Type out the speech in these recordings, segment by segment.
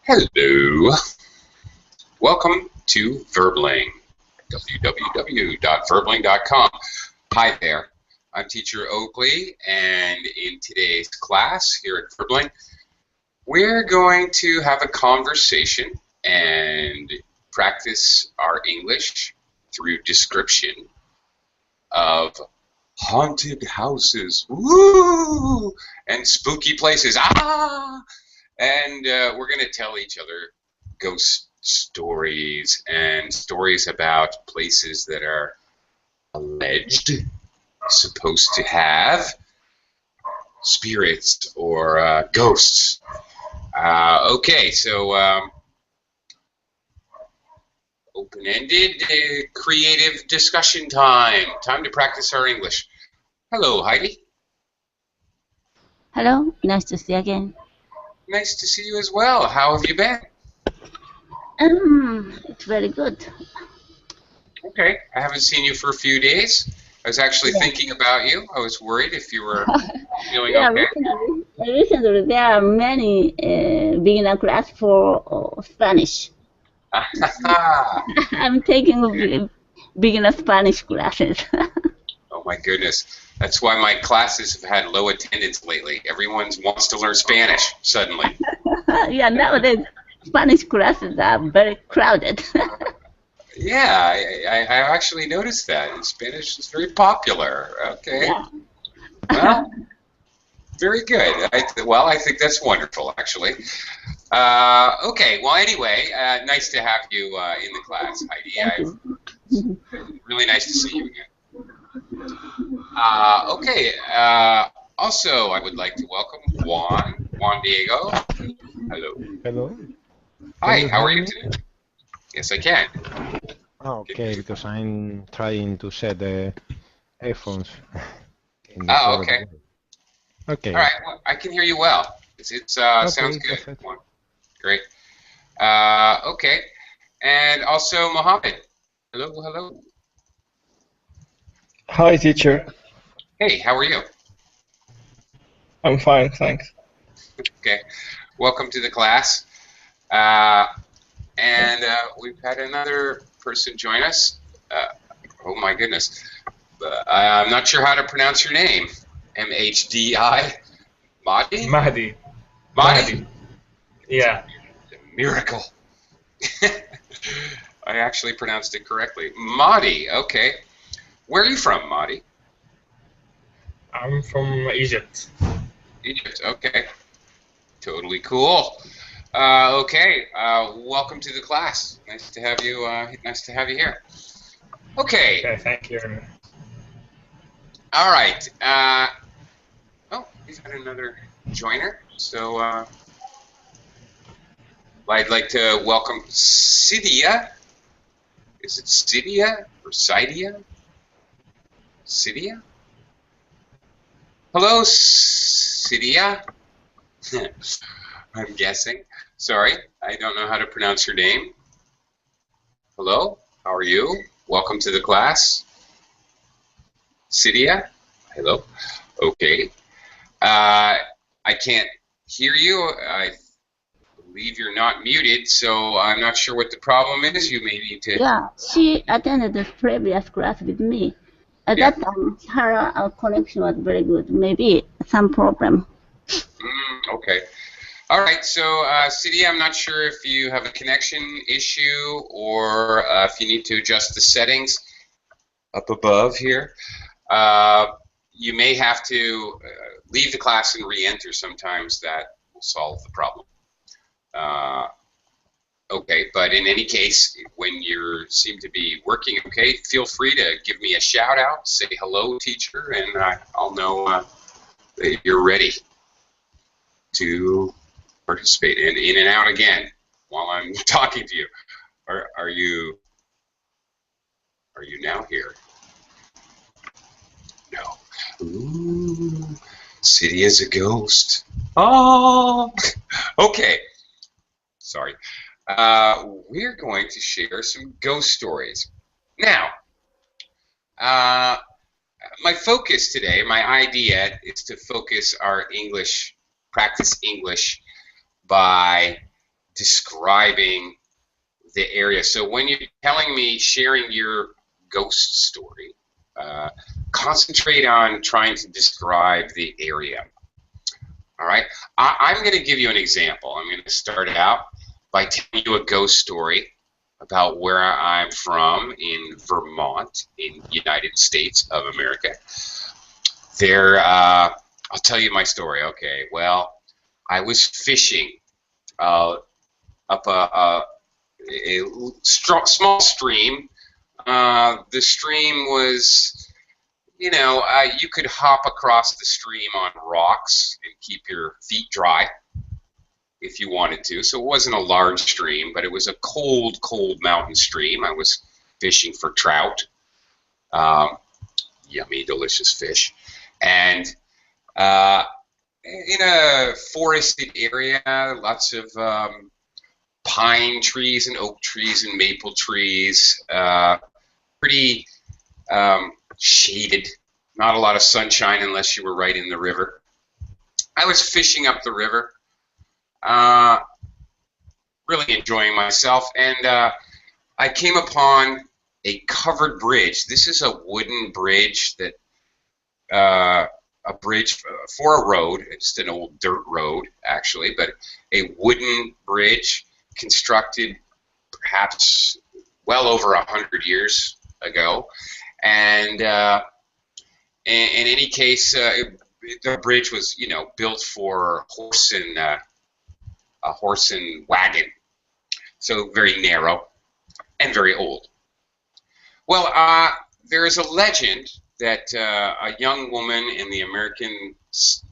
Hello. Welcome to Verbling, www.verbling.com. Hi there. I'm teacher Oakley, and in today's class here at Verbling, we're going to have a conversation and practice our English through description of haunted houses, woo, and spooky places, and we're going to tell each other ghost stories and stories about places that are alleged supposed to have spirits or ghosts. Okay, so open-ended, creative discussion time. Time to practice our English. Hello, Heidi. Hello, nice to see you again. Nice to see you as well. How have you been? It's very good. Okay, I haven't seen you for a few days. I was actually thinking about you. I was worried if you were feeling okay. Recently there are many beginner class for Spanish. I'm taking beginner Spanish classes. Oh my goodness. That's why my classes have had low attendance lately. Everyone wants to learn Spanish suddenly. Yeah, nowadays Spanish classes are very crowded. Yeah, I actually noticed that. Spanish is very popular. Okay. Yeah. Well, very good. I think that's wonderful, actually. Okay, well, anyway, nice to have you in the class, Heidi. Thank you. Really nice to see you again. Okay, also, I would like to welcome Juan Diego. Hello. Hello. Hi, how are you today? Yes, I can. Okay, because I'm trying to set the headphones. Okay. Okay. All right, well, I can hear you well. It sounds good. Perfect. Juan. Great. Okay, and also Mohammed. Hello. Hi, teacher. Hey, how are you? I'm fine, thanks. Okay, welcome to the class. And we've had another person join us. Oh my goodness. I'm not sure how to pronounce your name. M-H-D-I? Mahdi? Mahdi. Mahdi? Yeah. Miracle. I actually pronounced it correctly. Mahdi, okay. Where are you from, Mahdi? I'm from Egypt. Egypt, okay. Totally cool. Okay, welcome to the class. Nice to have you. Nice to have you here. Okay. Okay, thank you. All right. Oh, we've got another joiner. So I'd like to welcome Cydia. Is it Cydia or Cydia? Cydia? Hello, Cydia. I'm guessing. Sorry, I don't know how to pronounce your name. Hello, how are you? Welcome to the class. Cydia? Hello. Okay. I can't hear you. I believe you're not muted, so I'm not sure what the problem is. You may need to... Yeah, she attended the previous class with me. At that time, her connection was very good. Maybe some problem. Okay. All right, so Cydia, I'm not sure if you have a connection issue or if you need to adjust the settings up above here. You may have to leave the class and re-enter sometimes. That will solve the problem. Okay, but in any case, when you seem to be working okay, feel free to give me a shout out, say hello, teacher, and I'll know that you're ready to participate in and out again while I'm talking to you. Are you now here? No. Ooh, City is a ghost. Oh, okay. Sorry. We're going to share some ghost stories. Now, my focus today, my idea is to focus our English, practice English by describing the area. So when you're telling me, sharing your ghost story, concentrate on trying to describe the area. All right? I'm going to give you an example. I'm going to start out by telling you a ghost story about where I'm from in Vermont, in the United States of America. There, I'll tell you my story. Okay, well, I was fishing up a small stream. The stream was, you know, you could hop across the stream on rocks and keep your feet dry if you wanted to. So it wasn't a large stream, but it was a cold, cold mountain stream. I was fishing for trout, yummy, delicious fish, and in a forested area, lots of pine trees and oak trees and maple trees, pretty shaded, not a lot of sunshine unless you were right in the river. I was fishing up the river, really enjoying myself, and I came upon a covered bridge. This is a wooden bridge that, a bridge for a road, just an old dirt road actually, but a wooden bridge constructed perhaps well over 100 years ago, and in any case, the bridge was, you know, built for a horse and wagon, so very narrow and very old. Well, there is a legend that a young woman in the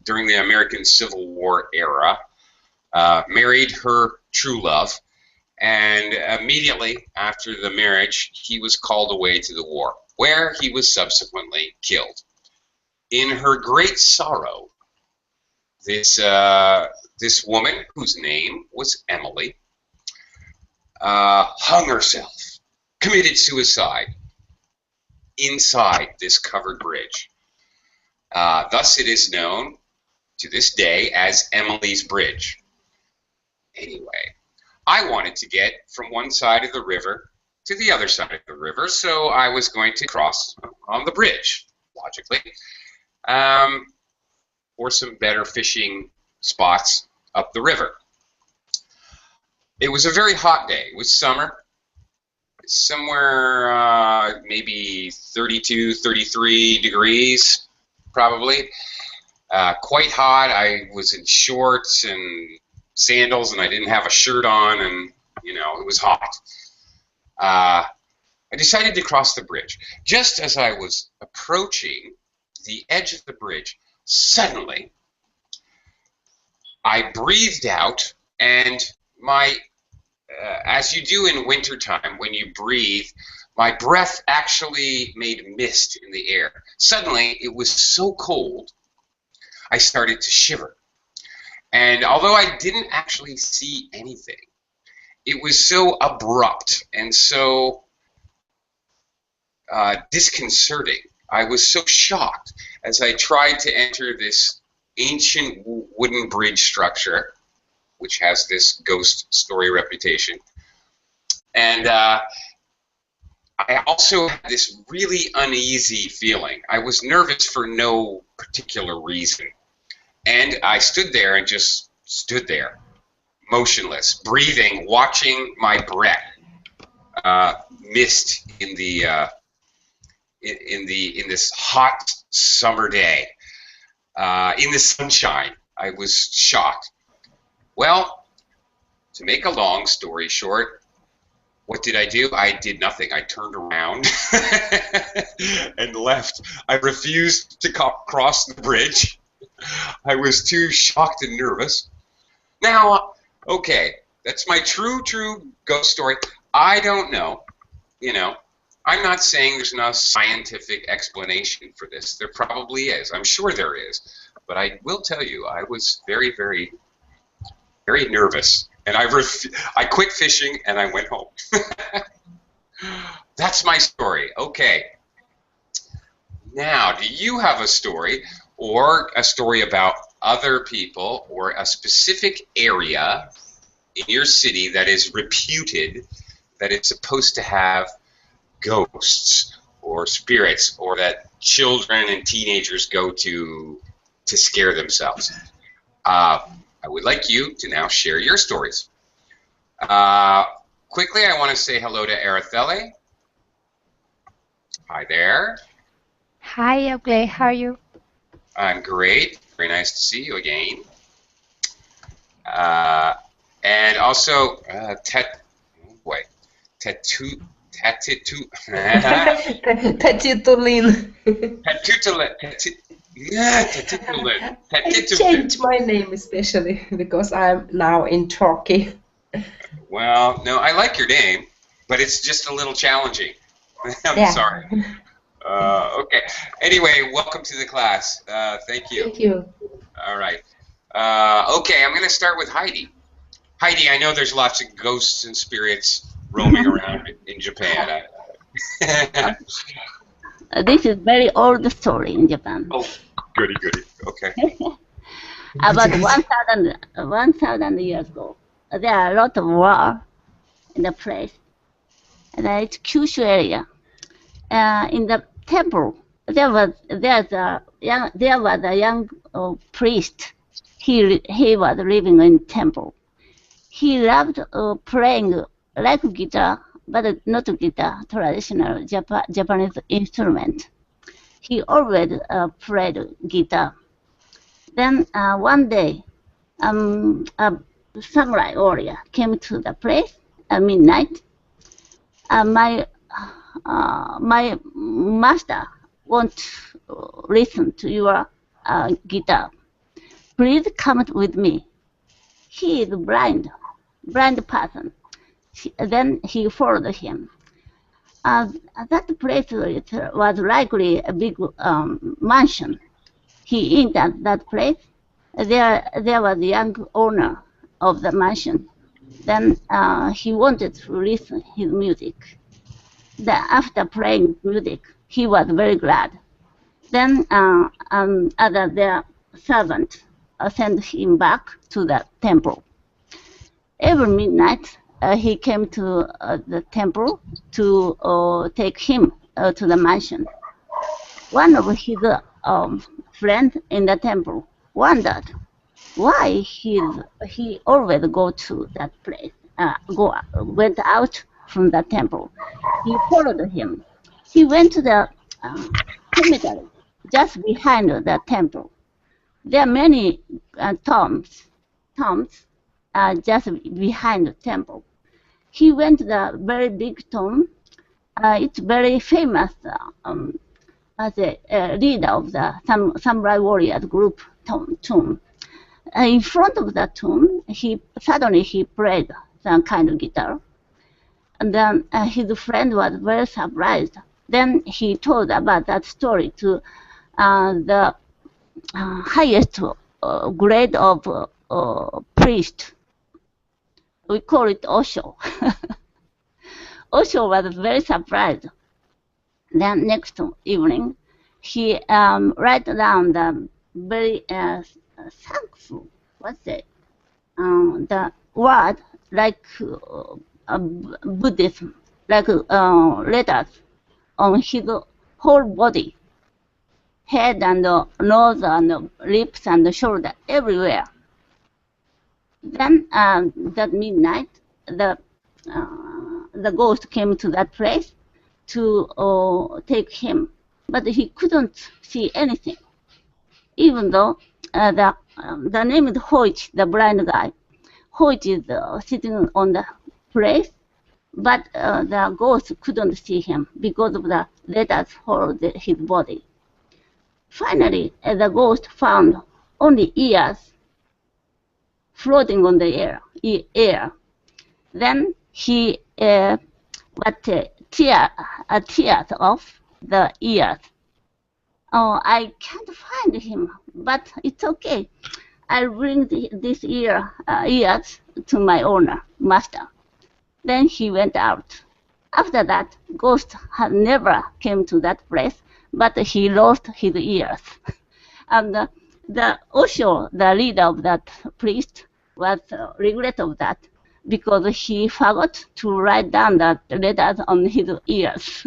during the American Civil War era married her true love, and immediately after the marriage, he was called away to the war, where he was subsequently killed. In her great sorrow, this woman, whose name was Emily, hung herself, committed suicide inside this covered bridge. Thus it is known to this day as Emily's Bridge. Anyway, I wanted to get from one side of the river to the other side of the river, so I was going to cross on the bridge, logically, for some better fishing spots up the river. It was a very hot day. It was summer, somewhere maybe 32, 33 degrees, probably. Quite hot. I was in shorts and sandals, and I didn't have a shirt on, and, you know, it was hot. I decided to cross the bridge. Just as I was approaching the edge of the bridge, suddenly I breathed out, and as you do in wintertime, when you breathe, my breath actually made mist in the air. Suddenly, it was so cold, I started to shiver. And although I didn't actually see anything, it was so abrupt and so disconcerting. I was so shocked as I tried to enter this ancient wooden bridge structure, which has this ghost story reputation. And I also had this really uneasy feeling. I was nervous for no particular reason. And I stood there and just stood there, motionless, breathing, watching my breath mist in this hot summer day, in the sunshine. I was shocked. Well, to make a long story short, what did I do? I did nothing. I turned around and left. I refused to cross the bridge. I was too shocked and nervous. Now, okay, that's my true ghost story. I don't know, you know. I'm not saying there's no scientific explanation for this. There probably is. I'm sure there is. But I will tell you, I was very, very, very nervous. And I quit fishing and I went home. That's my story. Okay. Now, do you have a story or a story about other people or a specific area in your city that is reputed that it's supposed to have ghosts or spirits, or that children and teenagers go to scare themselves? I would like you to now share your stories. Quickly, I want to say hello to Araceli. Hi there. Hi, Oakley. How are you? I'm great. Very nice to see you again. And also, Tatitulin. I changed my name especially because I'm now in Turkey. Well, no, I like your name, but it's just a little challenging. I'm sorry. Okay. Anyway, welcome to the class. Thank you. Thank you. All right. Okay, I'm going to start with Heidi. Heidi, I know there's lots of ghosts and spirits roaming around in Japan. This is very old story in Japan. Oh, goody. Okay. About 1,000 years ago, there are a lot of war in the place. And it's Kyushu area. In the temple, there was a young priest. He was living in temple. He loved playing like guitar, but not guitar, traditional Japanese instrument. He always played guitar. Then one day, a samurai warrior came to the place at midnight. My master wants to listen to your guitar. Please come with me. He is blind person. Then he followed him. That place was likely a big mansion. He entered that place. There was a young owner of the mansion. Then he wanted to listen his music. Then after playing music, he was very glad. Then their servant sent him back to the temple. Every midnight, he came to the temple to take him to the mansion. One of his friends in the temple wondered why he always go to that place, went out from the temple. He followed him. He went to the cemetery just behind the temple. There are many tombs just behind the temple. He went to the very big tomb. It's very famous as a leader of the samurai warriors group tomb. In front of the tomb, suddenly he played some kind of guitar. And then his friend was very surprised. Then he told about that story to the highest grade of priest. We call it Osho. Osho was very surprised. Then next evening, he write down the very thankful, the word like Buddhism, like letters on his whole body, head and nose and lips and shoulder, everywhere. Then that midnight, the ghost came to that place to take him, but he couldn't see anything. Even though the name is Hoichi, the blind guy. Hoichi is sitting on the place, but the ghost couldn't see him because of the letters hold his body. Finally, the ghost found only ears floating on the air. Then he tears off the ears. Oh, I can't find him, but it's okay. I'll bring this ears to my owner, master. Then he went out. After that, ghost had never came to that place, but he lost his ears. And the Osho, the leader of that priest, was regret of that. because he forgot to write down the letters on his ears.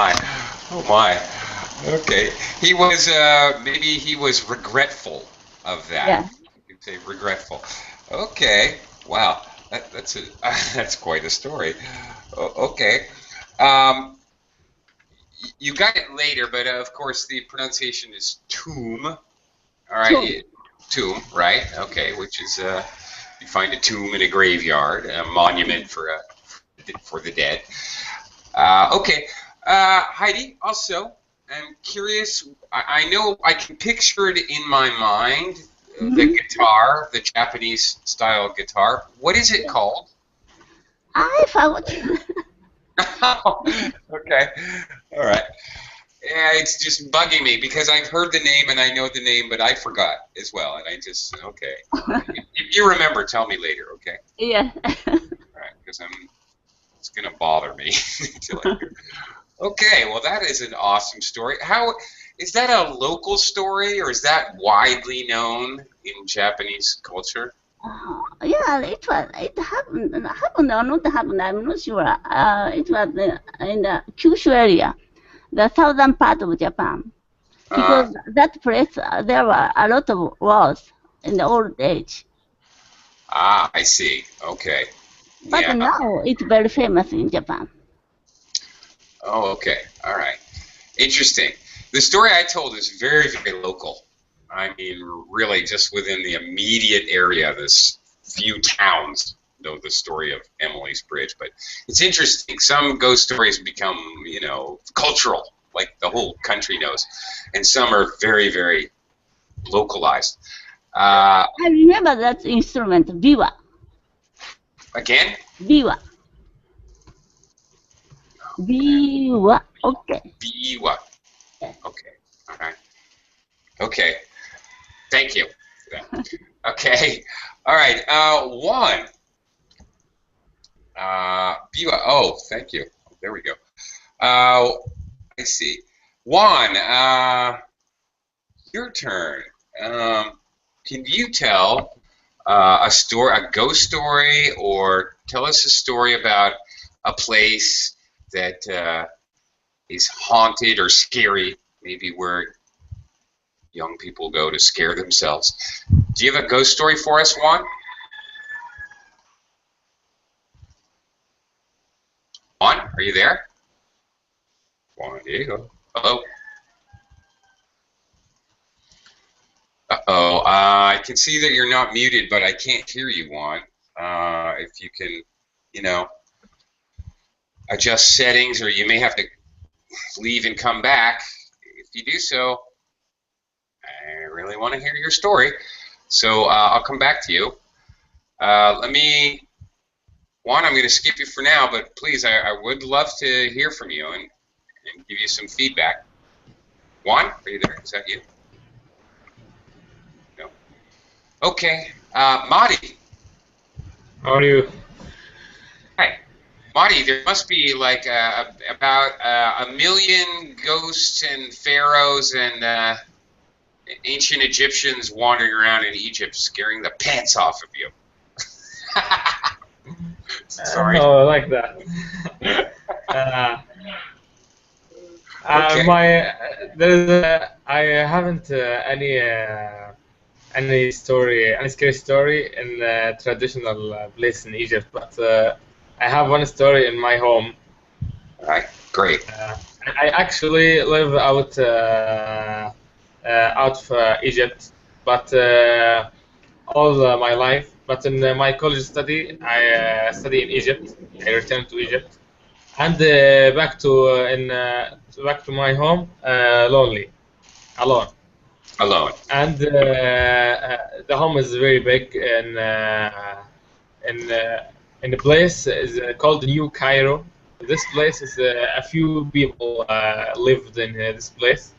Oh my. Okay. He was maybe he was regretful of that. Yeah. You could say regretful. Okay. Wow. That's a that's quite a story. Okay. You got it later, but of course the pronunciation is tomb. All right. Tomb, right? Okay, which is you find a tomb in a graveyard, a monument for the dead. Okay. Heidi, also, I'm curious. I know I can picture it in my mind, the guitar, the Japanese style guitar. What is it called? I forgot. Okay. All right. Yeah, it's just bugging me because I've heard the name and I know the name, but I forgot as well. And I just, okay. If you remember, tell me later, okay? Yeah. All right, because it's going to bother me until I hear. Okay, well, that is an awesome story. How is that a local story, or is that widely known in Japanese culture? Yeah, it happened or not happened, I'm not sure. It was in the Kyushu area, the southern part of Japan. Because that place, there were a lot of wars in the old age. I see. Okay. But Yeah. now it's very famous in Japan. Oh, okay. All right. Interesting. The story I told is very, very local. I mean, really just within the immediate area, this few towns know the story of Emily's Bridge. But it's interesting. Some ghost stories become, cultural, like the whole country knows. And some are very, very localized. I remember that instrument, biwa. Again? Biwa. Biwa. Okay. Biwa. Okay. All right. Okay. Thank you for that. Okay. All right. Juan. Biwa. Oh, thank you. There we go. I see. Juan, your turn. Can you tell a ghost story, or tell us a story about a place that is haunted or scary, maybe where young people go to scare themselves? Do you have a ghost story for us, Juan? Juan, are you there? Juan Diego. Hello? Uh-oh. I can see that you're not muted, but I can't hear you, Juan. If you can, adjust settings, or you may have to leave and come back. If you do so, I really want to hear your story. So I'll come back to you. Juan, I'm going to skip you for now, but please, I would love to hear from you and give you some feedback. Juan, are you there? Is that you? No. Okay. Marty. How are you? Hi. Marty, there must be like about 1 million ghosts and pharaohs and ancient Egyptians wandering around in Egypt, scaring the pants off of you. Sorry. No, I like that. Okay. I haven't any scary story in a traditional place in Egypt, but I have one story in my home. All right, great. I actually live out of Egypt, but all my life. But in my college study, I study in Egypt. I returned to Egypt, and back to my home, alone. Alone. And the home is very big, and in the place is called New Cairo. This place is a few people lived in this place.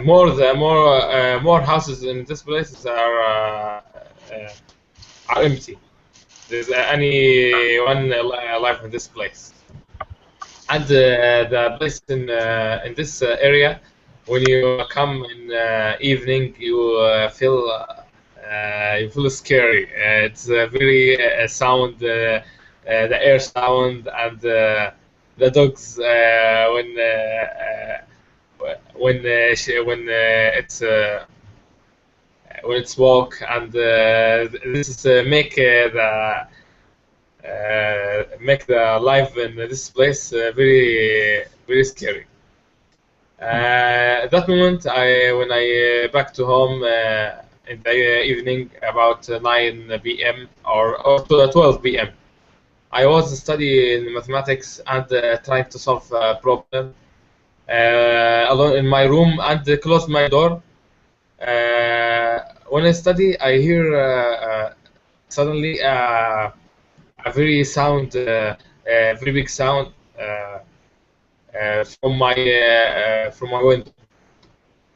More houses in this place are empty. There's anyone alive in this place. And the place in this area when you come in evening, you feel scary. It's very sound, the air sound, and the dogs when it's walk, and this is make the life in this place very scary. At that moment, when I back to home in the evening about 9 p.m. or 12 p.m. I was studying mathematics and trying to solve a problem alone in my room, and closed my door. When I study, I hear suddenly a very sound, very big sound from my window.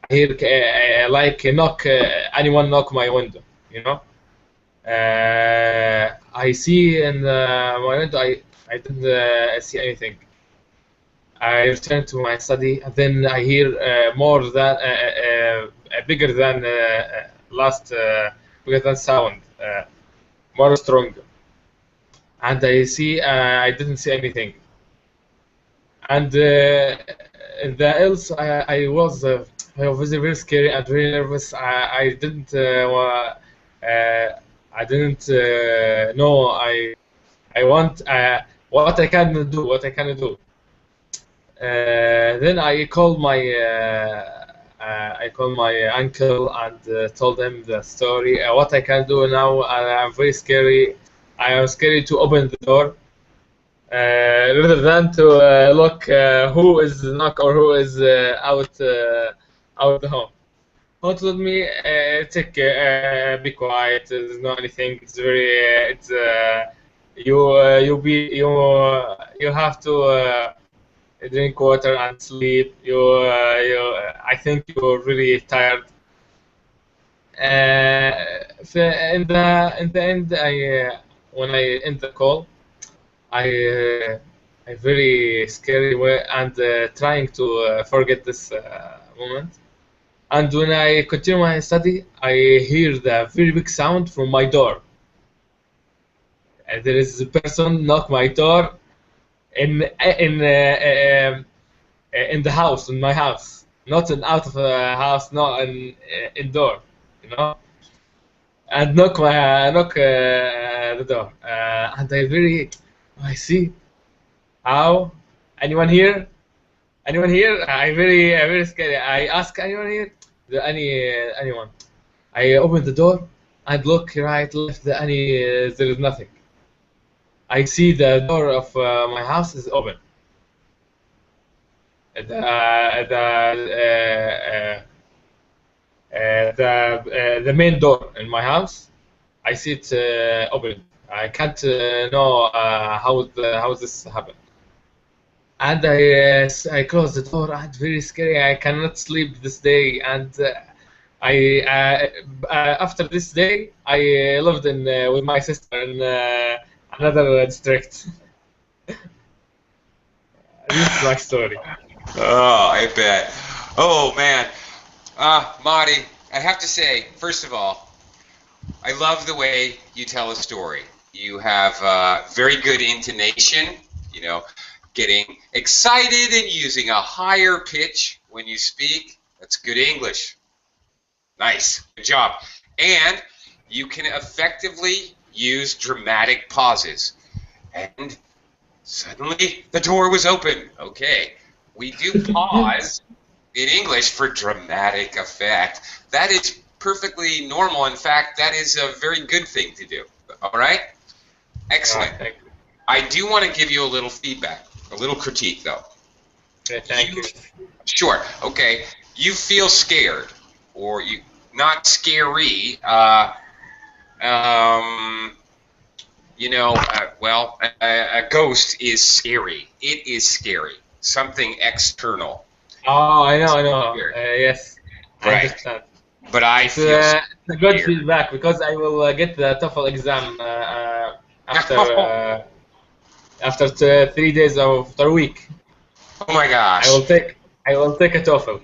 I hear like anyone knock my window, you know. I see in my window. I didn't see anything. I return to my study, and then I hear more than bigger than bigger than sound, more strong. And I see I didn't see anything. And the else I was very scary and very nervous. I didn't know I want what I can do. What I can do. Then I called my uncle and told him the story. What I can do now? I'm very scary. I am scared to open the door rather than to look who is knock or who is out the home. He told me, be quiet. There's not anything. It's very you have to drink water and sleep. I think you're really tired. In the end, when I end the call, I very scary way and trying to forget this moment. And when I continue my study, I hear the very big sound from my door. And there is a person knock my door in the house, in my house, not out of the house, not indoor, you know. And knock the door, and I see how anyone here. I very scared. I ask anyone here, anyone. I open the door and look right, left. There is nothing. I see the door of my house is open. The main door in my house, I see it open. I can't know how this happened. And I closed the door and very scary. I cannot sleep this day. And after this day, I lived with my sister in another district. This is my story. Oh, I bet. Oh man, Marty, I have to say, first of all, I love the way you tell a story. You have very good intonation, you know, getting excited and using a higher pitch when you speak. That's good English. Nice. Good job. And you can effectively use dramatic pauses. And suddenly the door was open. Okay. We do pause in English for dramatic effect. That is perfectly normal. In fact, that is a very good thing to do. All right? Excellent. Thank you. I do want to give you a little feedback, a little critique, though. Okay, thank you. Sure. Okay. You feel scared, or you not scary. You know, well, a ghost is scary. It is scary. Something external. Oh, I know. Yes. I Right. understand. But I It's feel a good scared. feedback because I will get the TOEFL exam after 3 days after a week. Oh my gosh. I will take a TOEFL.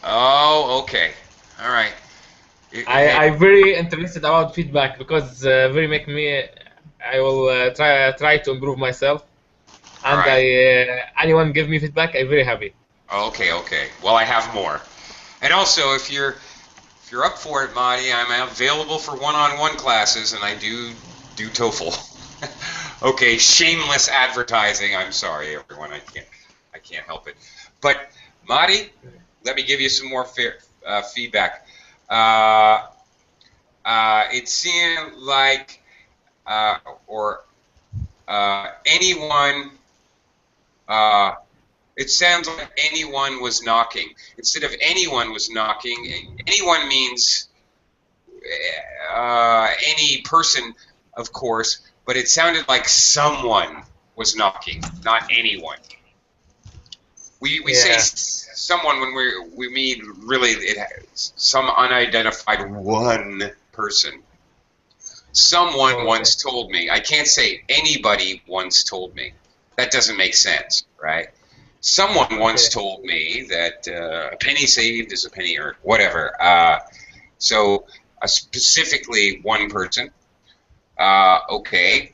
Oh, okay. All right. I'm very interested about feedback because very make me. I will try to improve myself, and right. anyone give me feedback, I'm very happy. Okay, okay. Well, I have more. And also, if you're up for it, Mahdi, I'm available for one-on-one classes, and I do TOEFL. Okay, shameless advertising. I'm sorry, everyone. I can't help it. But Mahdi, let me give you some more feedback. It seemed like anyone. It sounds like anyone was knocking. Instead of anyone was knocking, anyone means any person, of course, but it sounded like someone was knocking, not anyone. We say someone when we mean really it has some unidentified one person. Someone once told me. I can't say anybody once told me. That doesn't make sense, right? Someone once told me that a penny saved is a penny earned, whatever. So specifically one person. Okay.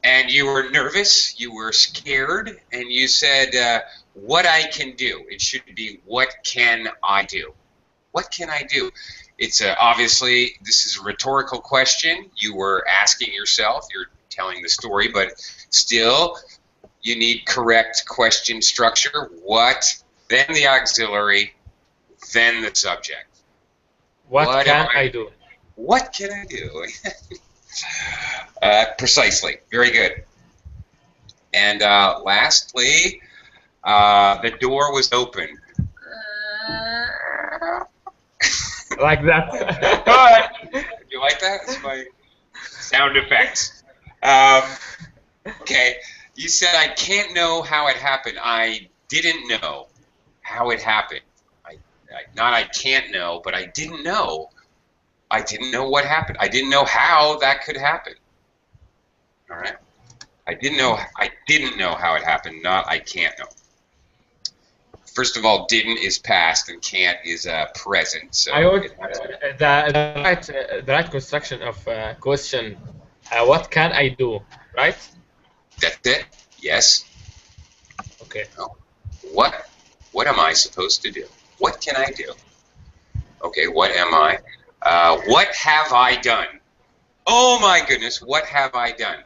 And you were nervous, you were scared, and you said, what I can do. It should be, what can I do? What can I do? It's obviously, this is a rhetorical question. You were asking yourself, you're telling the story, but still, you need correct question structure. What, then the auxiliary, then the subject. What can I do? What can I do? Precisely. Very good. And lastly, the door was open. Like that. You like that? It's my sound effects. Okay. You said, I can't know how it happened. I didn't know how it happened. Not I can't know, but I didn't know. I didn't know what happened. I didn't know how that could happen. All right. I didn't know how it happened, not I can't know. First of all, didn't is past and can't is present. So I would the right construction of question. What can I do? Right? That's it. Yes. Okay. Oh. What am I supposed to do? What can I do? Okay. What am I? What have I done? Oh my goodness. What have I done?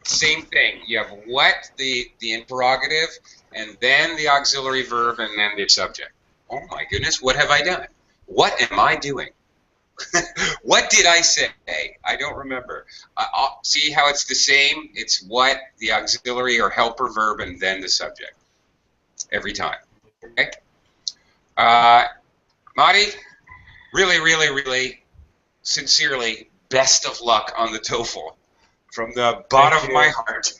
Same thing. You have what, the interrogative, and then the auxiliary verb, and then the subject. Oh my goodness, what have I done? What am I doing? What did I say? I don't remember. See how it's the same? It's what, the auxiliary or helper verb, and then the subject. Every time. Okay? Mahdi, really, really, really, sincerely, best of luck on the TOEFL. From the bottom of my heart.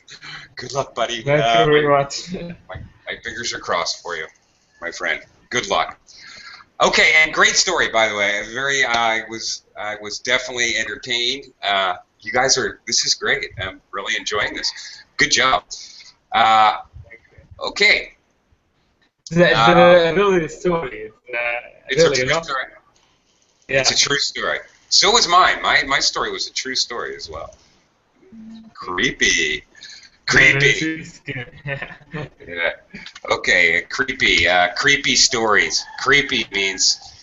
Good luck, buddy. Thank you very much. My fingers are crossed for you, my friend. Good luck. Okay, and great story, by the way. I was definitely entertained. You guys this is great. I'm really enjoying this. Good job. Okay. The really story. It's really, a true story. Yeah. It's a true story. So was mine. My story was a true story as well. Creepy. Yeah. Okay, creepy. Creepy stories. Creepy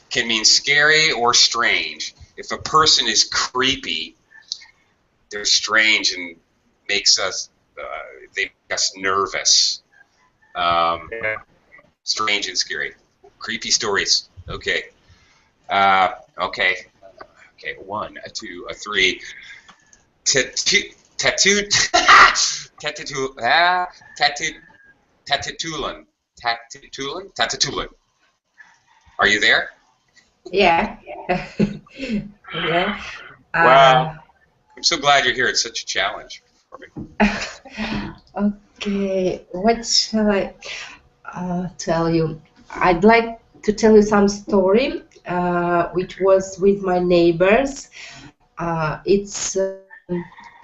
can mean scary or strange. If a person is creepy, they're strange and makes us they make us nervous. Strange and scary. Creepy stories. Okay. Okay. 1, 2, 3. Tatitulan. Are you there? Yeah. Yeah. Wow. I'm so glad you're here. It's such a challenge for me. Okay. What shall I tell you? I'd like to tell you some story, which was with my neighbors. It's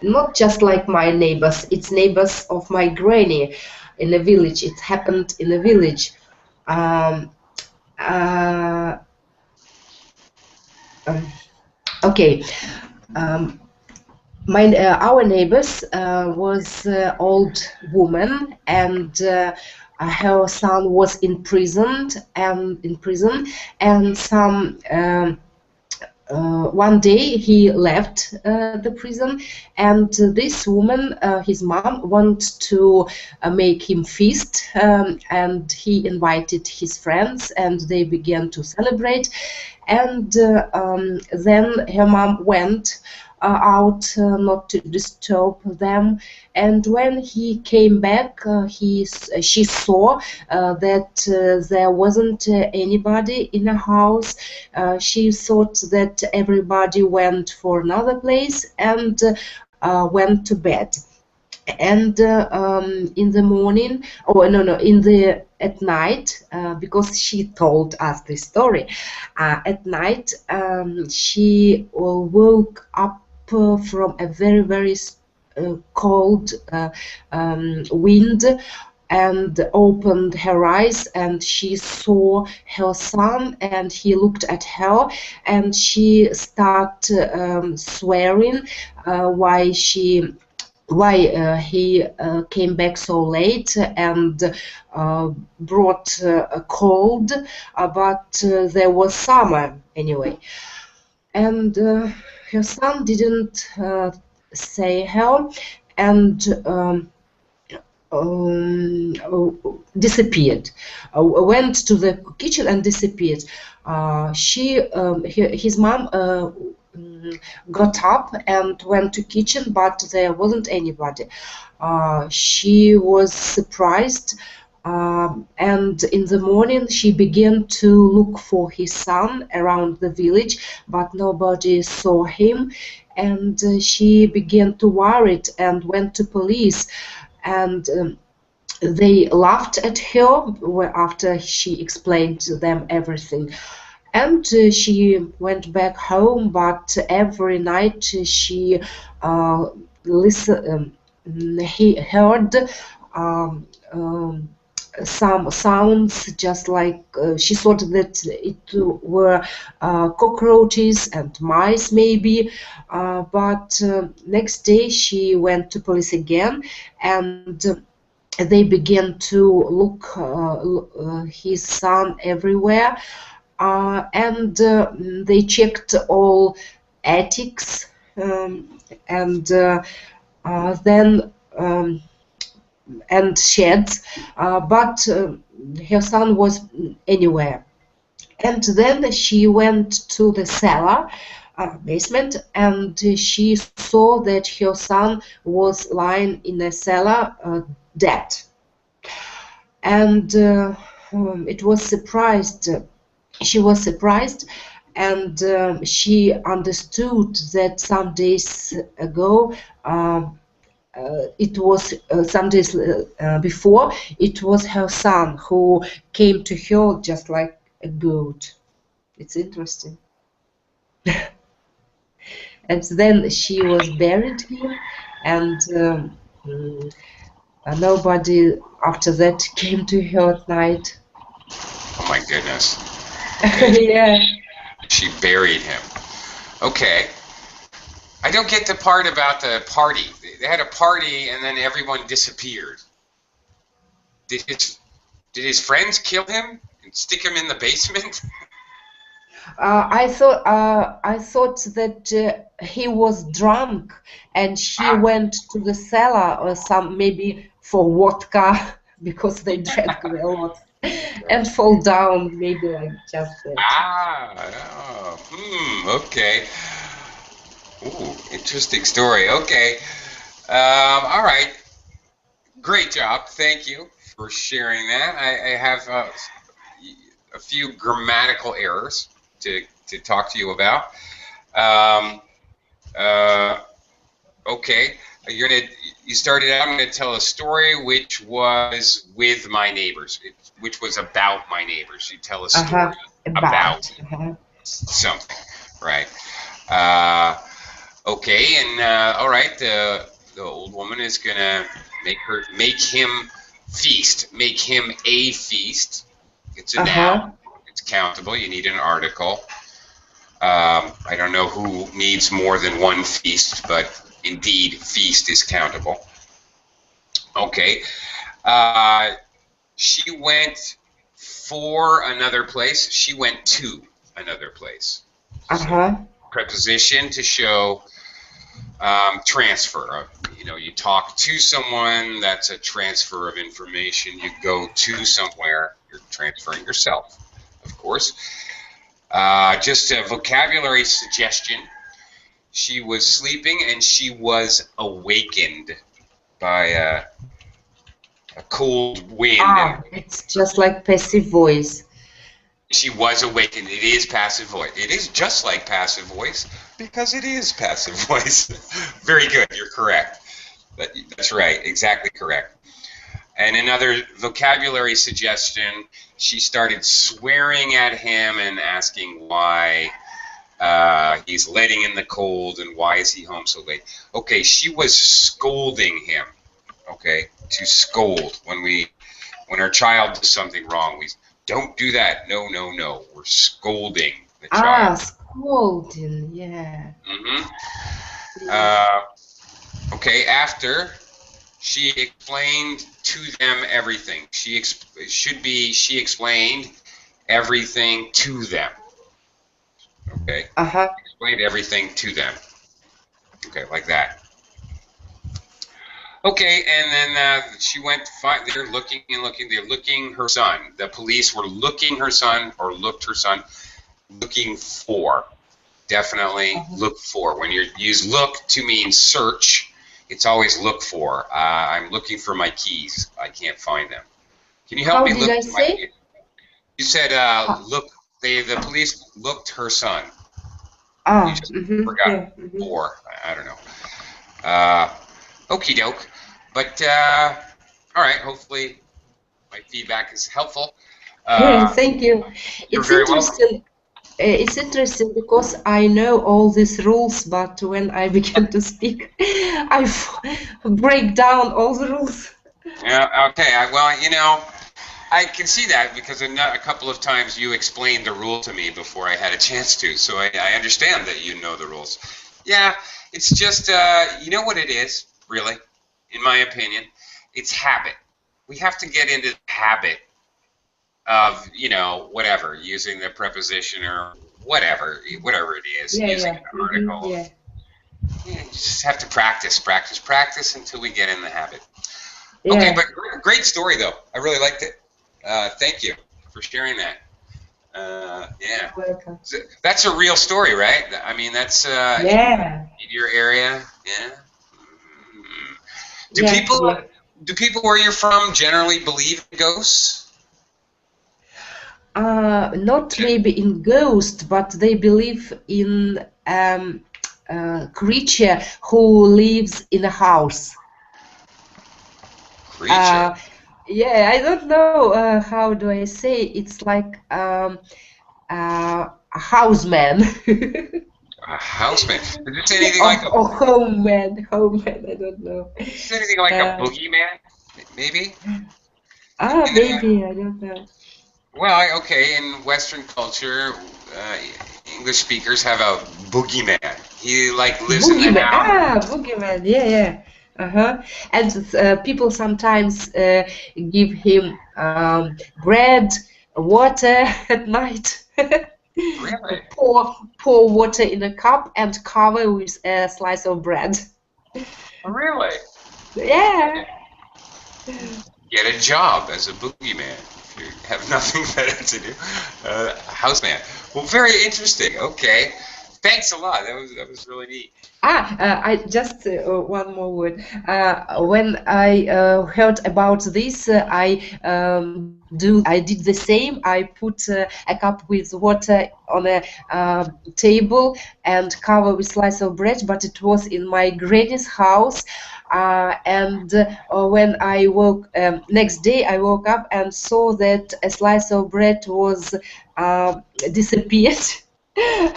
not just like my neighbors, it's neighbors of my granny in a village. It happened in a village. Uh, okay. Um, our neighbors was old woman, and her son was imprisoned and some one day he left the prison, and this woman, his mom, wanted to make him feast, and he invited his friends, and they began to celebrate. And then her mom went out not to disturb them. And when he came back, she saw that there wasn't anybody in the house. She thought that everybody went for another place and went to bed. And in the morning, at night, because she told us this story, at night she woke up from a very, very cold wind, and opened her eyes, and she saw her son, and he looked at her, and she started swearing why he came back so late and brought a cold, but there was summer anyway. And her son didn't say her, and disappeared. Went to the kitchen and disappeared. His mom got up and went to kitchen, but there wasn't anybody. She was surprised, and in the morning she began to look for his son around the village, but nobody saw him, and she began to worry and went to police. And they laughed at her after she explained to them everything. And she went back home, but every night she he heard some sounds, just like she thought that it were cockroaches and mice maybe, but next day she went to police again, and they began to look his son everywhere, and they checked all attics, and then and sheds, but her son was anywhere. And then she went to the cellar, basement, and she saw that her son was lying in a cellar, dead. And it was surprised. She was surprised, and she understood that some days ago, it was some days before, it was her son who came to her just like a goat. It's interesting. And then she was buried him, and nobody after that came to her at night. Oh my goodness. Yeah. She buried him. Okay. I don't get the part about the party. They had a party and then everyone disappeared. Did his friends kill him and stick him in the basement? I thought that he was drunk, and she went to the cellar or some maybe for vodka because they drank a lot, and fall down maybe like just that. Okay. Ooh, interesting story. Okay. All right. Great job. Thank you for sharing that. I have a few grammatical errors to talk to you about. Okay. You started out, I'm going to tell a story which was with my neighbors, which was about my neighbors. You tell a story about something, right? Okay, and all right, the old woman is gonna make him feast, make him a feast. It's a noun. It's countable. You need an article. I don't know who needs more than one feast, but indeed, feast is countable. Okay. She went for another place. She went to another place. Uh-huh. Preposition to show transfer. You know, you talk to someone, that's a transfer of information. You go to somewhere, you're transferring yourself, of course. Just a vocabulary suggestion. She was sleeping and she was awakened by a cold wind. Ah, it's just like passive voice. She was awakened. It is passive voice. It is just like passive voice because it is passive voice. Very good. You're correct. That's right. Exactly correct. And another vocabulary suggestion, she started swearing at him and asking why he's letting in the cold and why is he home so late. Okay, she was scolding him. Okay, to scold. When our child does something wrong, we don't do that. No, no, no. We're scolding the child. Ah, scolding, yeah. Okay, after she explained to them everything. She explained everything to them. Okay? Uh-huh. Explained everything to them. Okay, like that. Okay, and then she went to find, they're looking and looking, they're looking her son. The police were looking her son, or looked her son, looking for. Definitely look for. When you use look to mean search, it's always look for. I'm looking for my keys. I can't find them. Can you help me look for my keys? You said look. The police looked her son. Ah, You just forgot for. I don't know. Okie doke. But all right. Hopefully, my feedback is helpful. thank you. You're It's very interesting. It's interesting because I know all these rules, but when I begin to speak, I break down all the rules. Yeah. Okay. Well, you know, I can see that because a couple of times you explained the rule to me before I had a chance to, so I understand that you know the rules. Yeah. It's just you know what it is, really, in my opinion. It's habit. We have to get into the habit of, you know, whatever, using the preposition or whatever it is, using an article. Yeah. Yeah, you just have to practice until we get in the habit. Yeah. Okay, but great story though. I really liked it. Thank you for sharing that. Yeah. Welcome. That's a real story, right? I mean, that's Yeah. in your area. Yeah. Do people where you're from generally believe in ghosts? Not maybe in ghost, but they believe in creature who lives in a house. Creature. Yeah, I don't know how do I say. It's like a houseman. A houseman. Did you say anything like a homeman? Homeman. I don't know. Did you say anything like a boogeyman? Maybe. Maybe I don't know. Well, okay. In Western culture, English speakers have a boogeyman. He lives in the house. Boogeyman. Yeah. And people sometimes give him bread, water at night. Really? Pour water in a cup and cover with a slice of bread. Really? Yeah. Get a job as a boogeyman if you have nothing better to do. Houseman. Well, very interesting. Okay. Thanks a lot. That was really neat. I just one more word. When I heard about this, I did the same. I put a cup with water on a table and cover with slice of bread, but it was in my granny's house. And when I woke next day, I woke up and saw that a slice of bread was disappeared.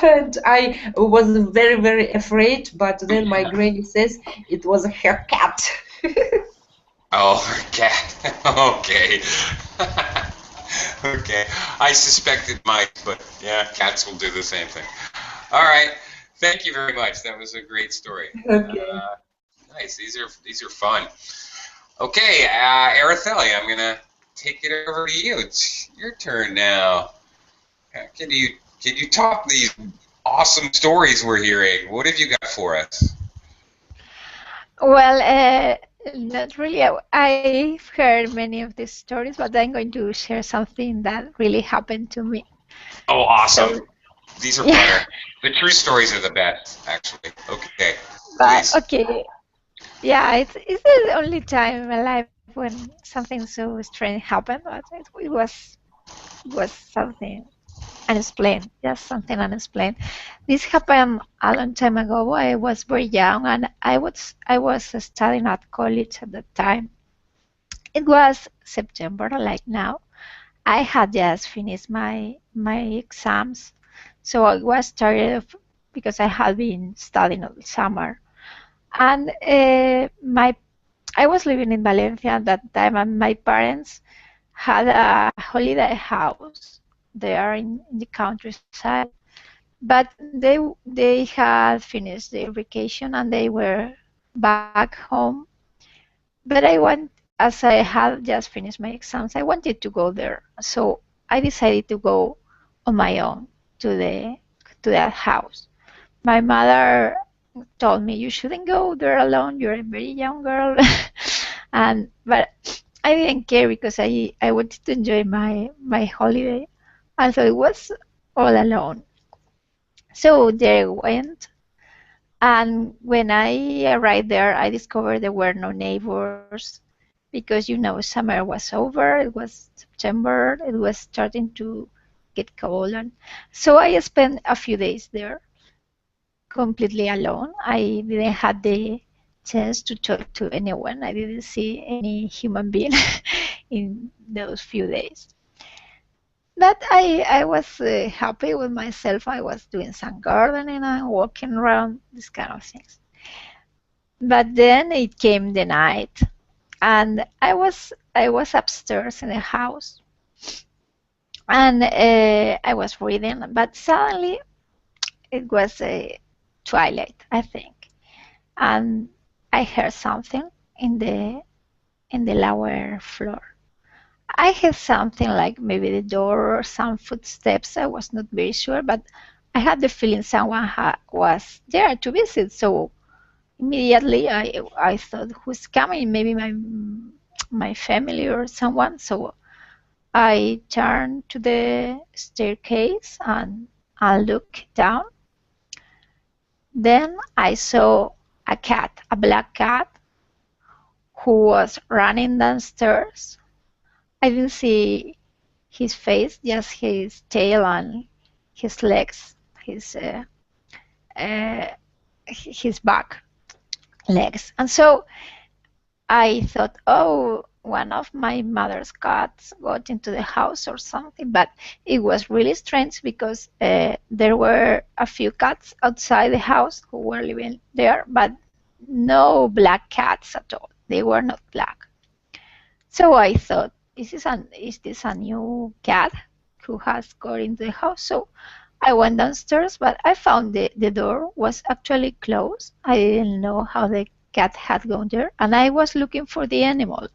And I was very, very afraid, but then my granny says it was her cat. Oh, her cat. Okay. Okay, I suspected mice, but yeah, cats will do the same thing. All right, thank you very much. That was a great story. Okay. Nice. These are fun. Okay, Araceli, I'm gonna take it over to you. It's your turn now. Can you top these awesome stories we're hearing? What have you got for us? Well, not really. I've heard many of these stories, but I'm going to share something that really happened to me. Oh, So, awesome. These are yeah, funner. The true stories are the best, actually. Okay, but please. okay. Yeah, it's the only time in my life when something so strange happened, but it was something unexplained, just something unexplained. This happened a long time ago. I was very young, and I was studying at college at the time. It was September, like now. I had just finished my exams, so I was tired because I had been studying all summer. And my I was living in Valencia at that time, and my parents had a holiday house there in the countryside. But they had finished their vacation and they were back home. But as I had just finished my exams, I wanted to go there. So I decided to go on my own to the to that house. My mother told me you shouldn't go there alone. You're a very young girl, and but I didn't care because I wanted to enjoy my holiday, and so it was all alone. So there I went, and when I arrived there, I discovered there were no neighbors because summer was over. It was September. It was starting to get cold, and so I spent a few days there completely alone. I didn't have the chance to talk to anyone. I didn't see any human being in those few days. But I was happy with myself. I was doing some gardening and walking around, these kind of things. But then it came the night, and I was upstairs in the house, and I was reading. But suddenly it was twilight, I think, and I heard something in the lower floor. I heard something like maybe the door or some footsteps. I was not very sure, but I had the feeling someone was there to visit. So immediately I thought, who's coming? Maybe my family or someone. So I turned to the staircase and I looked down. Then I saw a cat, a black cat, who was running downstairs. I didn't see his face, just his tail and his legs, uh, his back legs. And so I thought, oh, one of my mother's cats got into the house or something. But it was really strange because there were a few cats outside the house who were living there, but no black cats at all. They were not black. So I thought, is this a new cat who has got into the house? So I went downstairs, but I found the door was actually closed. I didn't know how the cat had gone there, and I was looking for the animal.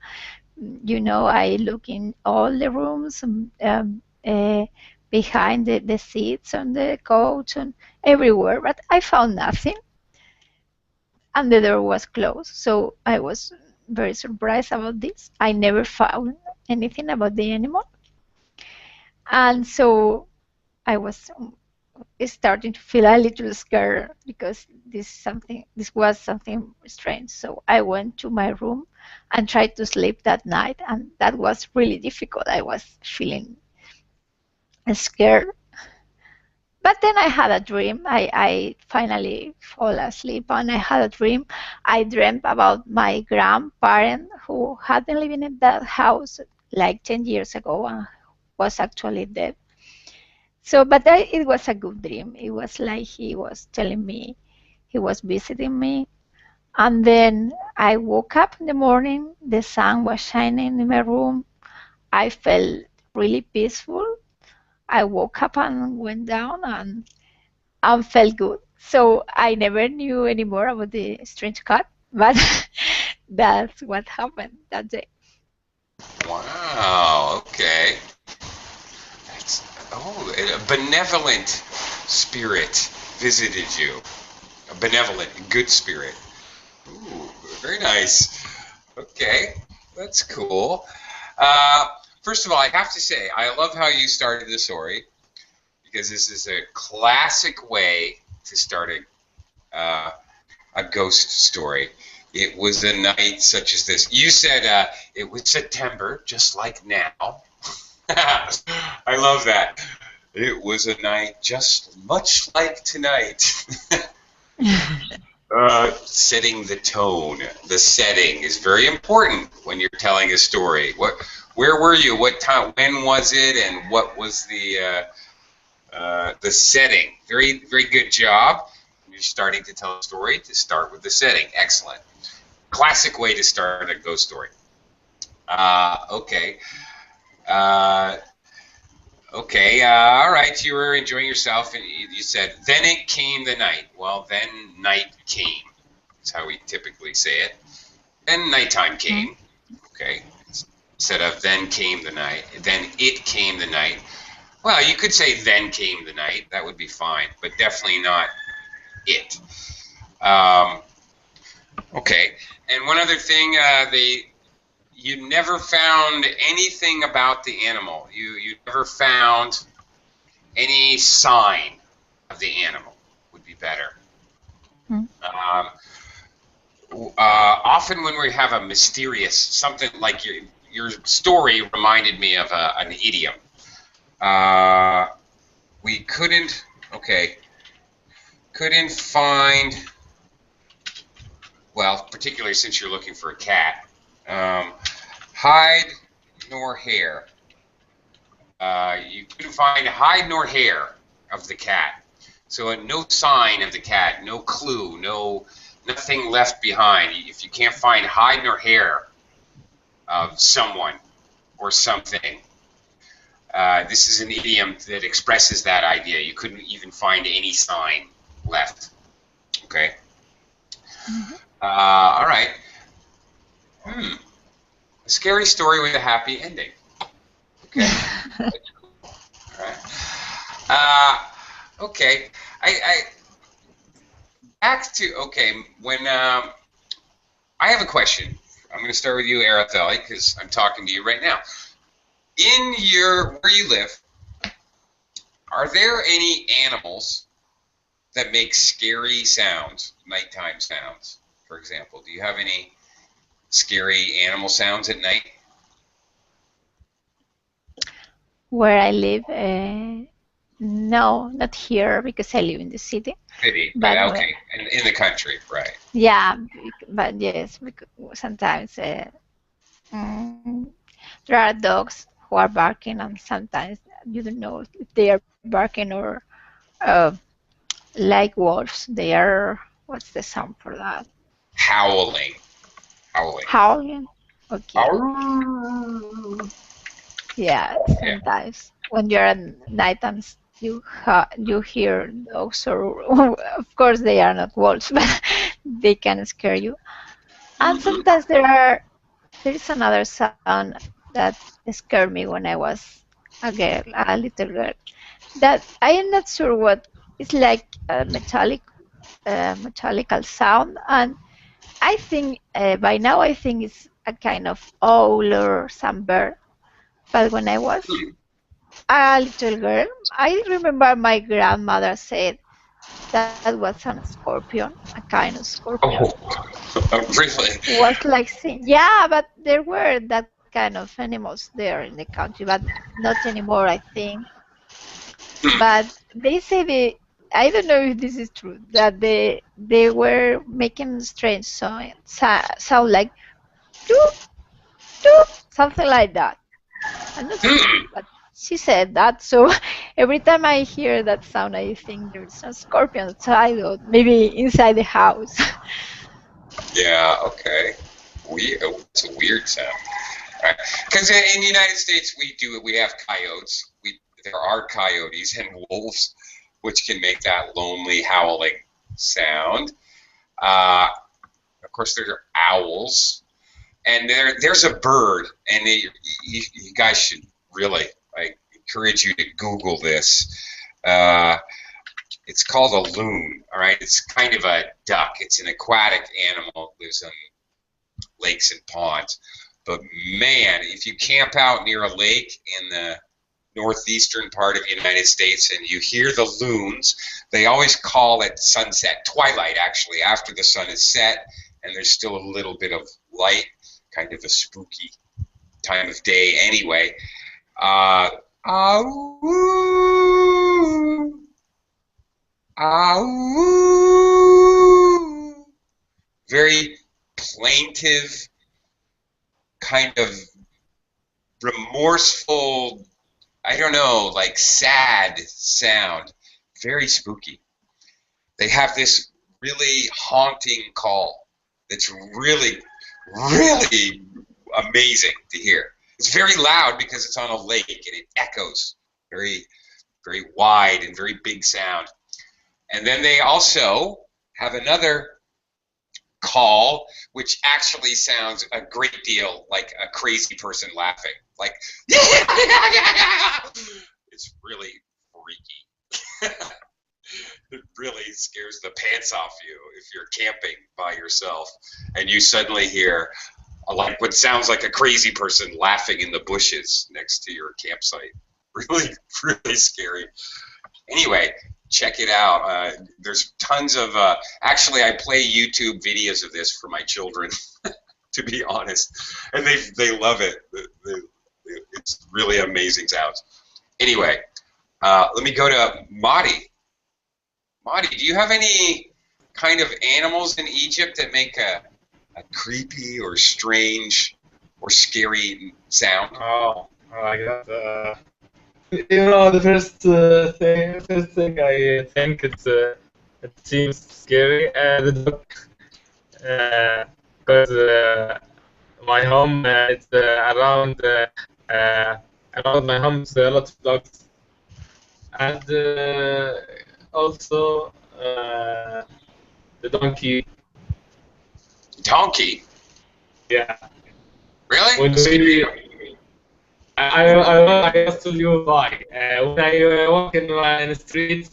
I look in all the rooms, behind the seats, on the couch, and everywhere, but I found nothing, and the door was closed. So I was very surprised about this. I never found anything about the animal, and so I was starting to feel a little scared because this was something strange. So I went to my room and tried to sleep that night, and that was really difficult. I was feeling scared. But then I had a dream. I finally fall asleep and I had a dream. I dreamt about my grandparent who had been living in that house like 10 years ago and was actually dead. So, but it was a good dream. It was like he was telling me he was visiting me. And then I woke up in the morning. The sun was shining in my room. I felt really peaceful. I woke up and went down and felt good. So I never knew any more about the strange cat, but that's what happened that day. Wow. Okay. That's a benevolent spirit visited you. A benevolent, good spirit. Ooh, very nice. Okay, that's cool. First of all, I have to say, I love how you started the story, because this is a classic way to start a ghost story. It was a night such as this. You said it was September, just like now. I love that. It was a night just much like tonight. Setting the tone, the setting is very important when you're telling a story. Where were you? What time? When was it? And what was the setting? Very, very good job. You're starting to tell a story. To start with the setting, excellent. Classic way to start a ghost story. Okay. Okay, all right, you were enjoying yourself, and you said, then it came the night. Well, then night came. That's how we typically say it. Then nighttime came. Okay, instead of then came the night, then it came the night. Well, you could say then came the night. That would be fine, but definitely not it. Okay, and one other thing, you never found anything about the animal. You never found any sign of the animal. Would be better. Often when we have a mysterious something like your story reminded me of an idiom. We couldn't find. Well, particularly since you're looking for a cat. Hide nor hair. You couldn't find hide nor hair of the cat. So no sign of the cat, no clue, nothing left behind. If you can't find hide nor hair of someone or something, this is an idiom that expresses that idea. You couldn't even find any sign left. Okay. All right. A scary story with a happy ending. Okay. All right. Okay. I back to when I have a question. I'm going to start with you, Araceli, because I'm talking to you right now. In where you live, are there any animals that make scary sounds, nighttime sounds, for example? Do you have any scary animal sounds at night? Where I live, no, not here because I live in the city. City, But okay, in the country, right? yeah, but yes, because sometimes there are dogs who are barking, and sometimes you don't know if they are barking or uh, like wolves. They are, what's the sound for that? Howling. Howling. Okay. Arr. Yeah, sometimes when you're at night and you hear dogs, or of course they are not wolves, but they can scare you. And sometimes there is another sound that scared me when I was a little girl. That I am not sure what it's like a metallical sound, and I think by now I think it's a kind of owl or some bird. But when I was a little girl, I remember my grandmother said that was a scorpion, a kind of scorpion. Really? It was like saying, yeah, but there were that kind of animals there in the country, but not anymore, I think. But they say I don't know if this is true, that they were making strange sound like doop, doop, something like that. I'm not sure, but she said that. So every time I hear that sound, I think there's a scorpion outside, or maybe inside the house. Yeah. Okay. Weird. It's a weird sound. Because in the United States, we have coyotes. There are coyotes and wolves, which can make that lonely howling sound. Of course, there are owls, and there's a bird, and you guys should really, I encourage you to Google this. It's called a loon. All right, it's kind of a duck. It's an aquatic animal. Lives on lakes and ponds. But man, if you camp out near a lake in the northeastern part of the United States and you hear the loons, they always call it sunset, twilight actually, after the sun is set and there's still a little bit of light, kind of a spooky time of day anyway. Very plaintive, kind of remorseful, I don't know, like sad sound. Very spooky. They have this really haunting call that's really, really amazing to hear. It's very loud because it's on a lake and it echoes very, very wide and very big sound. And then they also have another call, which actually sounds a great deal like a crazy person laughing. Like, it's really freaky. It really scares the pants off you if you're camping by yourself and you suddenly hear like what sounds like a crazy person laughing in the bushes next to your campsite. Really, really scary. Anyway, check it out. There's tons of, actually I play YouTube videos of this for my children, to be honest, and they love it. It's really amazing sounds. Anyway, let me go to Madi. Madi, do you have any kind of animals in Egypt that make a creepy or strange or scary sound? Oh, I got the first thing I think it seems scary. The dog, because my home it's around my home is a lot of dogs, and also the donkey. Donkey? Yeah. Really? When I just tell you why. When I walk in the street,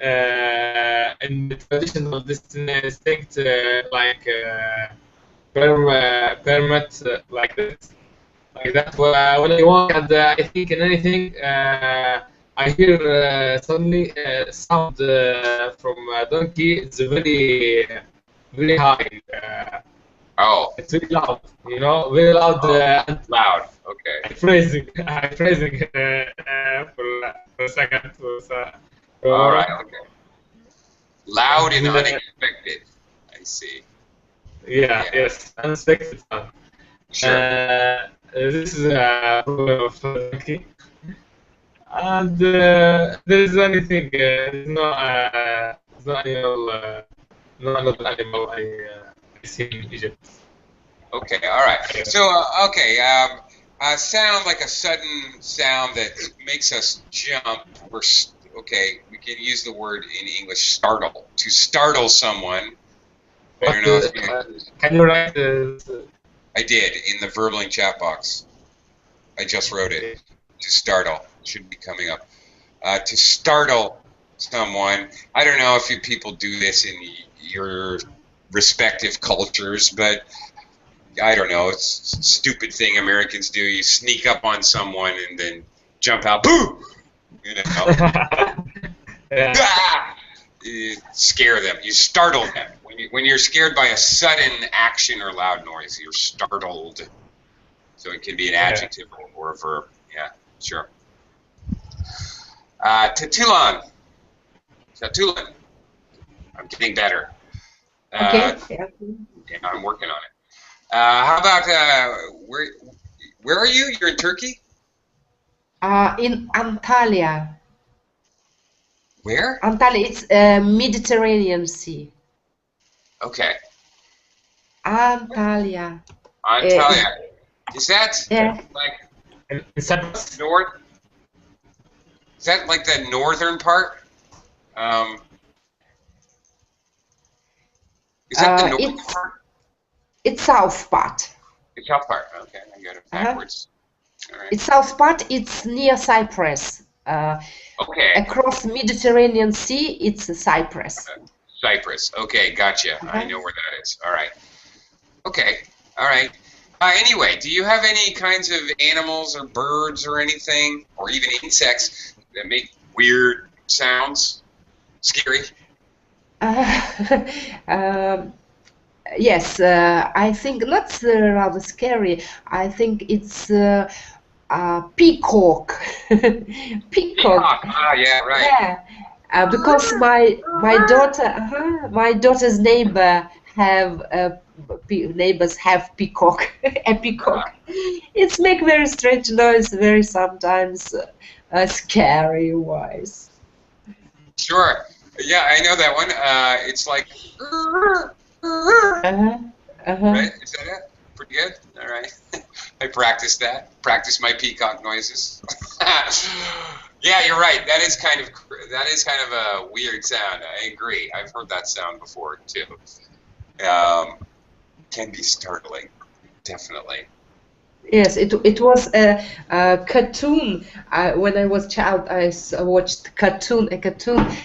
in the traditional distinct like permit like this, like that. When I walk and I think in anything, I hear suddenly sound from a donkey. It's very very high. Oh. It's very loud, very loud. And Loud. Okay. I'm phrasing for a second. All right. Okay. Loud and unexpected. I see. Yeah. Yes. Unexpected sound. Sure. This is a problem of donkey. And there is anything. There's no animal. No another animal I see in Egypt. Okay, all right. So, a sound like a sudden sound that makes us jump. We can use the word in English, startle. To startle someone. I don't know if you, Can you write I did, in the Verbling chat box. I just wrote it. To startle. Should be coming up. To startle someone. I don't know if you people do this in your respective cultures, but I don't know. It's a stupid thing Americans do. You sneak up on someone and then jump out. Boo! You know? yeah. Ah! You scare them. You startle them. When you're scared by a sudden action or loud noise, you're startled. So it can be an adjective or a verb. Yeah, sure. Tatulan. I'm getting better. Okay. Yeah, I'm working on it. How about where are you? You're in Turkey? In Antalya. Where? Antalya, it's Mediterranean Sea. Okay. Antalya. Antalya. Is that Yeah. like In Cyprus? north? Is that like the northern part? Is that the northern It's part? south part. The south part. Okay, I got it backwards. All right. It's south part. It's near Cyprus. Okay. Across Mediterranean Sea, it's Cyprus. Cyprus. Okay, gotcha. I know where that is. All right. Okay. All right. Anyway, do you have any kinds of animals or birds or anything, or even insects that make weird sounds? Scary? Yes, I think that's rather scary. I think it's peacock. Peacock. Ah, yeah, right. Yeah, because my daughter's neighbors have peacock, a peacock. It's make very strange noise, very sometimes scary wise. Sure. Yeah, I know that one. It's like, right? Is that it? Pretty good. All right. I practiced that. Practice my peacock noises. Yeah, you're right. That is kind of a weird sound. I agree. I've heard that sound before too. Can be startling, definitely. Yes, it was a cartoon. When I was child, watched a cartoon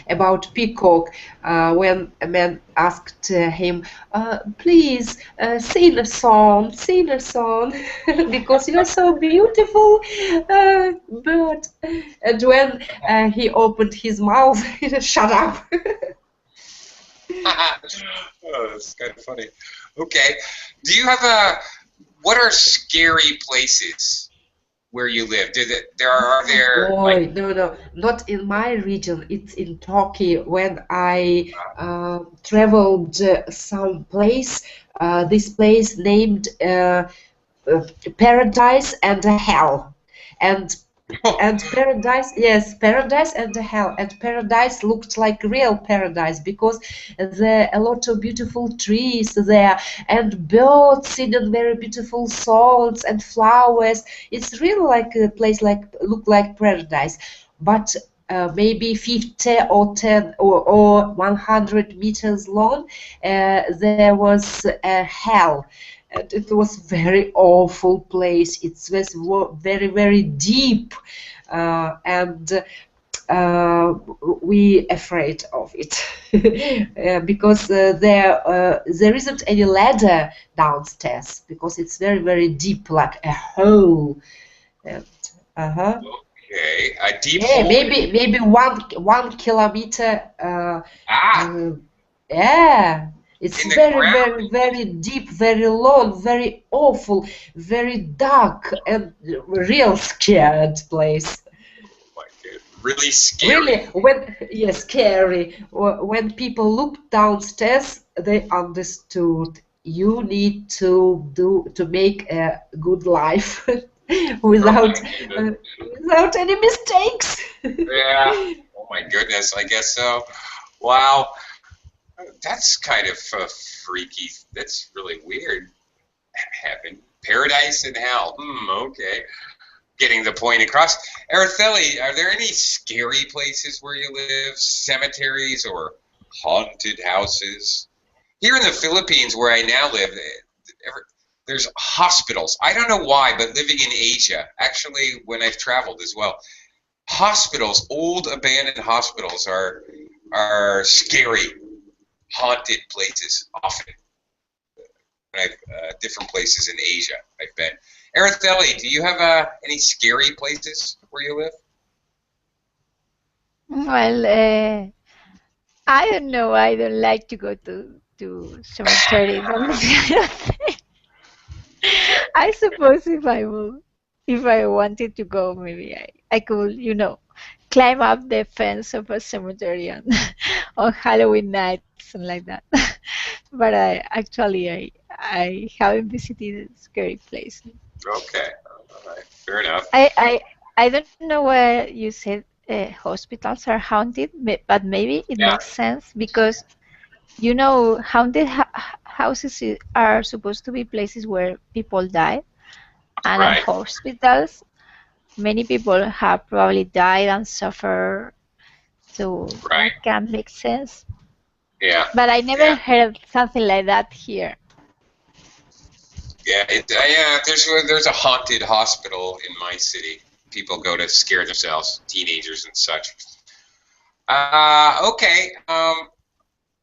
about peacock. When a man asked him, "Please sing a song, because you are so beautiful, bird." And when he opened his mouth, shut up. Oh, that's kind of funny. Okay, do you have what are scary places where you live? Are there like... No, not in my region. It's in Turkey. When I traveled some place, this place named Paradise and Hell, and paradise, yes, paradise and hell. And paradise looked like real paradise because there are a lot of beautiful trees there and birds singing very beautiful songs and flowers. It's really like a place look like paradise. But maybe 50 or 10 or 100 meters long, there was a hell. And it was very awful place. It was very, very deep, and we afraid of it because there isn't any ladder downstairs because it's very, very deep, like a hole. And, Okay, a deep yeah, hole. maybe 1 kilometer. Yeah. It's In the very, ground? very, very deep, very long, very awful, very dark, and real scared place. Like, really scary. Really, scary. When people looked downstairs, they understood you need to make a good life without any mistakes. Yeah. Oh my goodness, I guess so. Wow. That's kind of freaky. That's really weird. Heaven, paradise, and hell. Okay. Getting the point across. Araceli, are there any scary places where you live? Cemeteries or haunted houses? Here in the Philippines, where I now live, there's hospitals. I don't know why, but living in Asia, actually, when I've traveled as well, hospitals, old abandoned hospitals, are scary. Haunted places often. When different places in Asia I've been. Araceli, do you have any scary places where you live? Well, I don't know. I don't like to go to cemeteries and this kind of thing. I suppose if I wanted to go, maybe I could, climb up the fence of a cemetery on Halloween night, something like that. But I haven't visited a scary place. Okay, all right, fair enough. I don't know where you said hospitals are haunted, but maybe it makes sense because haunted houses are supposed to be places where people die, and Right. at hospitals, many people have probably died and suffered, so Right. that can make sense. Yeah. But I never Yeah. heard something like that here. Yeah. Yeah. There's a haunted hospital in my city. People go to scare themselves, teenagers and such. Okay.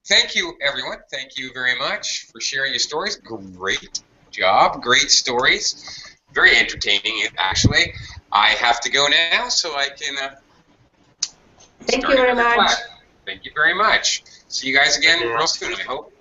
Thank you, everyone. Thank you very much for sharing your stories. Great job. Great stories. Very entertaining, actually. I have to go now, so I can Thank start you very another much. class. Thank you very much. See you guys again Thank you. real soon, I hope.